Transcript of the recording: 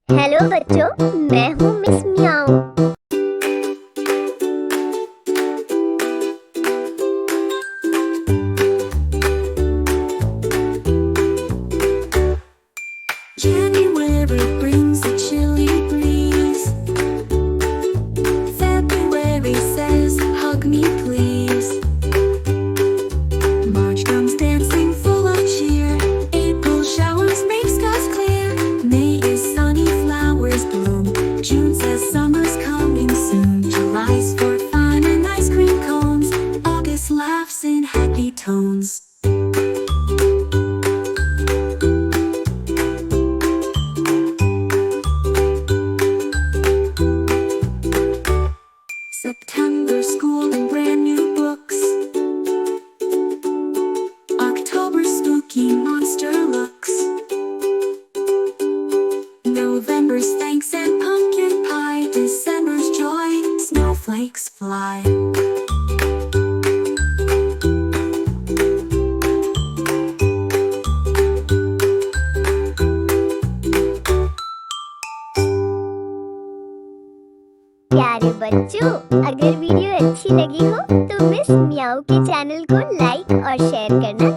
Hello बच्चों, मैं हूँ miss Miao. January brings a chilly breeze. February says, hug me please. March comes dancing full of cheer. April showers make skies clear. May is sunny, flowers bloom. June says summer's coming soon. July's for fun and ice cream cones. August laughs in happy tones. September school and brand new books. October spooky monster looks. November's thanks and pumpkin pie. December's joy, snowflakes fly. प्यारे बच्चों, अगर video अच्छी लगी हो तो miss Miao के channel को like और शेयर करना